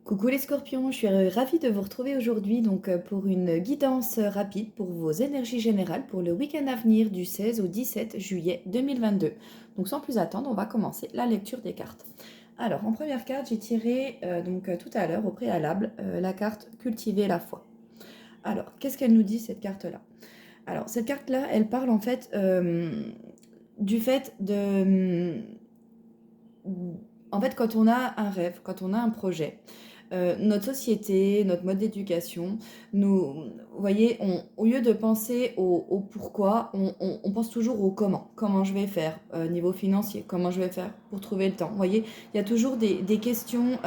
Coucou les scorpions, je suis ravie de vous retrouver aujourd'hui pour une guidance rapide pour vos énergies générales pour le week-end à venir du 16 au 17 juillet 2022. Donc sans plus attendre, on va commencer la lecture des cartes. Alors en première carte, j'ai tiré tout à l'heure au préalable la carte Cultiver la foi. Alors qu'est-ce qu'elle nous dit cette carte-là? Alors cette carte-là, elle parle en fait du fait de... En fait, quand on a un rêve, quand on a un projet, notre société, notre mode d'éducation, vous voyez, au lieu de penser au pourquoi, on pense toujours au comment. Comment je vais faire niveau financier, comment je vais faire pour trouver le temps. Vous voyez, il y a toujours des questions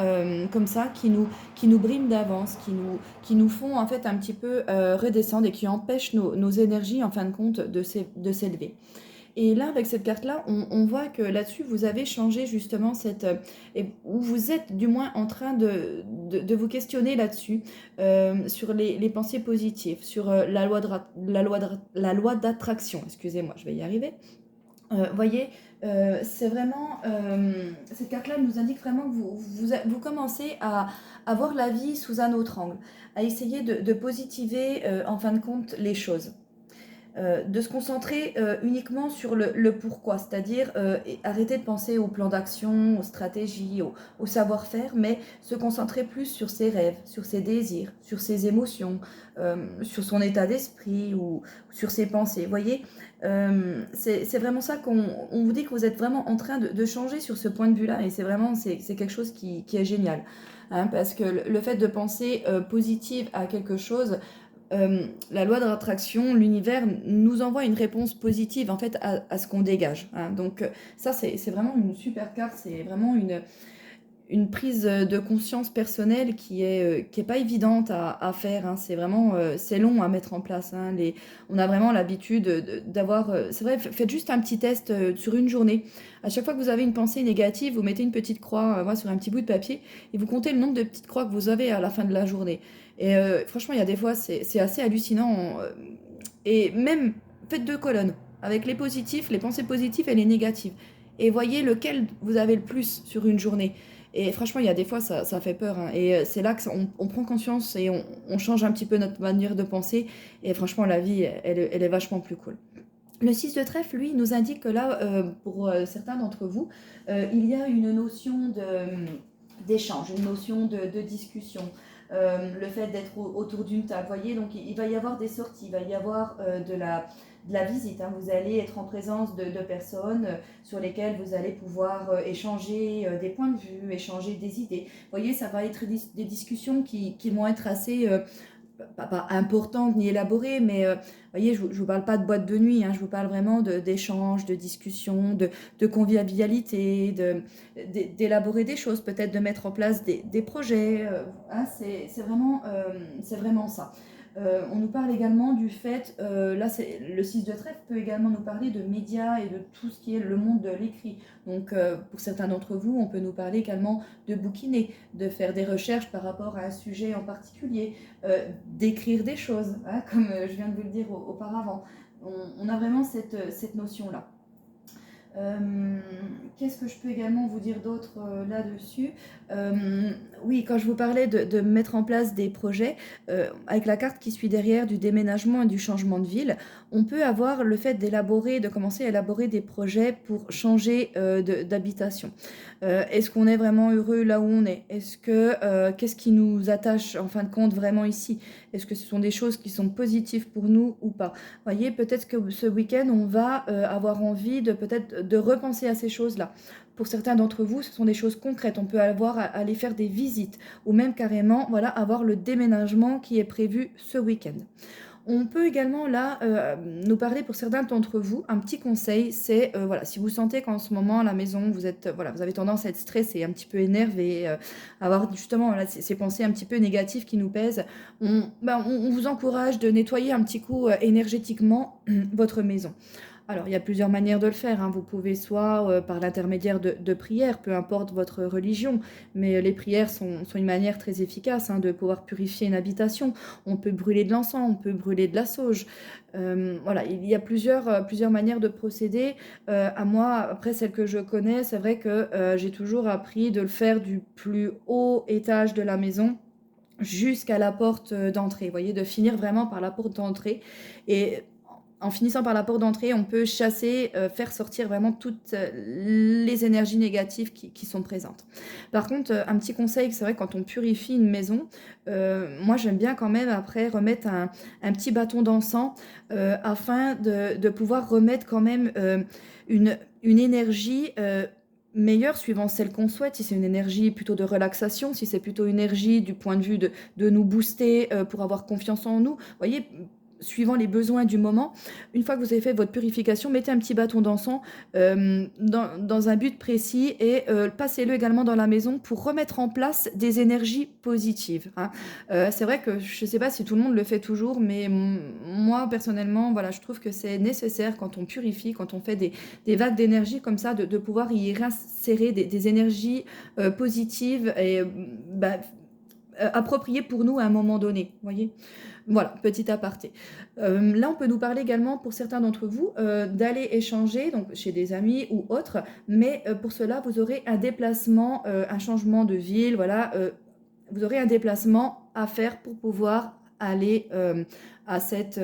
comme ça qui nous briment d'avance, qui nous font en fait un petit peu redescendre et qui empêchent nos énergies en fin de compte de s'élever. Et là, avec cette carte-là, on voit que là-dessus, vous avez changé justement ou vous êtes du moins en train de vous questionner là-dessus, sur les pensées positives, sur la loi d'attraction. Excusez-moi, je vais y arriver. Voyez, c'est vraiment, cette carte-là nous indique vraiment que vous commencez à voir la vie sous un autre angle, à essayer de positiver en fin de compte les choses. De se concentrer uniquement sur le pourquoi, c'est-à-dire arrêter de penser au plan d'action, aux stratégies, au savoir-faire, mais se concentrer plus sur ses rêves, sur ses désirs, sur ses émotions, sur son état d'esprit ou sur ses pensées. Vous voyez, c'est vraiment ça on vous dit que vous êtes vraiment en train de changer sur ce point de vue-là, et c'est quelque chose qui est génial. Hein, parce que le fait de penser positive à quelque chose, la loi de l'attraction, l'univers nous envoie une réponse positive en fait à ce qu'on dégage. Hein. Donc ça c'est vraiment une super carte, c'est vraiment une prise de conscience personnelle qui est pas évidente à faire. Hein. C'est vraiment c'est long à mettre en place. Hein. On a vraiment l'habitude d'avoir. C'est vrai, faites juste un petit test sur une journée. À chaque fois que vous avez une pensée négative, vous mettez une petite croix sur un petit bout de papier et vous comptez le nombre de petites croix que vous avez à la fin de la journée. Et franchement, il y a des fois, c'est assez hallucinant. Et même, faites deux colonnes avec les positifs, les pensées positives et les négatives. Et voyez lequel vous avez le plus sur une journée. Et franchement, il y a des fois, ça fait peur. Hein. Et c'est là qu'on prend conscience et on change un petit peu notre manière de penser. Et franchement, la vie, elle est vachement plus cool. Le 6 de trèfle, lui, nous indique que là, pour certains d'entre vous, il y a une notion d'échange, une notion de discussion. Le fait d'être autour d'une table, voyez, donc il va y avoir des sorties, il va y avoir de la visite. Hein. Vous allez être en présence de personnes sur lesquelles vous allez pouvoir échanger des points de vue, échanger des idées. Vous voyez, ça va être des discussions qui vont être assez pas importantes ni élaborées, mais voyez, je vous parle pas de boîte de nuit, hein, je vous parle vraiment d'échanges, de discussions, de convivialité, d'élaborer des choses, peut-être de mettre en place des projets. Hein, c'est vraiment ça. On nous parle également du fait, là c'est le 6 de trèfle peut également nous parler de médias et de tout ce qui est le monde de l'écrit. Donc pour certains d'entre vous, on peut nous parler également de bouquiner, de faire des recherches par rapport à un sujet en particulier, d'écrire des choses, hein, comme je viens de vous le dire auparavant. On a vraiment cette notion-là. Qu'est-ce que je peux également vous dire d'autre là-dessus? Oui, quand je vous parlais de mettre en place des projets, avec la carte qui suit derrière du déménagement et du changement de ville, on peut avoir le fait de commencer à élaborer des projets pour changer d'habitation. Est-ce qu'on est vraiment heureux là où on est? Qu'est-ce qui nous attache en fin de compte vraiment ici? Est-ce que ce sont des choses qui sont positives pour nous ou pas? Voyez, peut-être que ce week-end, on va avoir envie peut-être de repenser à ces choses-là. Pour certains d'entre vous, ce sont des choses concrètes. On peut aller faire des visites ou même carrément voilà, avoir le déménagement qui est prévu ce week-end. On peut également là nous parler pour certains d'entre vous, un petit conseil, c'est voilà, si vous sentez qu'en ce moment à la maison vous êtes voilà, vous avez tendance à être stressé, un petit peu énervé, avoir justement voilà, ces pensées un petit peu négatives qui nous pèsent, on vous encourage de nettoyer un petit coup énergétiquement votre maison. Alors, il y a plusieurs manières de le faire, hein. Vous pouvez soit par l'intermédiaire de prières, peu importe votre religion, mais les prières sont une manière très efficace, hein, de pouvoir purifier une habitation. On peut brûler de l'encens, on peut brûler de la sauge. Voilà, il y a plusieurs manières de procéder. À moi, après celle que je connais, c'est vrai que j'ai toujours appris de le faire du plus haut étage de la maison jusqu'à la porte d'entrée. Vous voyez, de finir vraiment par la porte d'entrée. Et en finissant par la porte d'entrée, on peut chasser, faire sortir vraiment toutes les énergies négatives qui sont présentes. Par contre, un petit conseil, c'est vrai, quand on purifie une maison, moi j'aime bien quand même après remettre un petit bâton d'encens afin de pouvoir remettre quand même une énergie meilleure suivant celle qu'on souhaite. Si c'est une énergie plutôt de relaxation, si c'est plutôt une énergie du point de vue de nous booster pour avoir confiance en nous. Vous voyez, suivant les besoins du moment, une fois que vous avez fait votre purification, mettez un petit bâton d'encens dans un but précis et passez-le également dans la maison pour remettre en place des énergies positives, hein. C'est vrai que je ne sais pas si tout le monde le fait toujours, mais moi personnellement, voilà, je trouve que c'est nécessaire quand on purifie, quand on fait des vagues d'énergie comme ça, de pouvoir y réinsérer des énergies positives et bah, appropriées pour nous à un moment donné, vous voyez. Voilà, petit aparté. Là, on peut nous parler également, pour certains d'entre vous, d'aller échanger, donc chez des amis ou autres, mais pour cela, vous aurez un déplacement, un changement de ville, voilà, vous aurez un déplacement à faire pour pouvoir aller à cette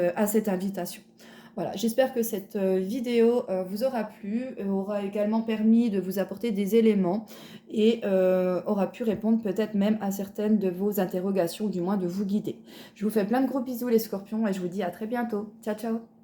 invitation. Voilà, j'espère que cette vidéo vous aura plu, aura également permis de vous apporter des éléments et aura pu répondre peut-être même à certaines de vos interrogations, ou du moins de vous guider. Je vous fais plein de gros bisous les scorpions et je vous dis à très bientôt. Ciao ciao.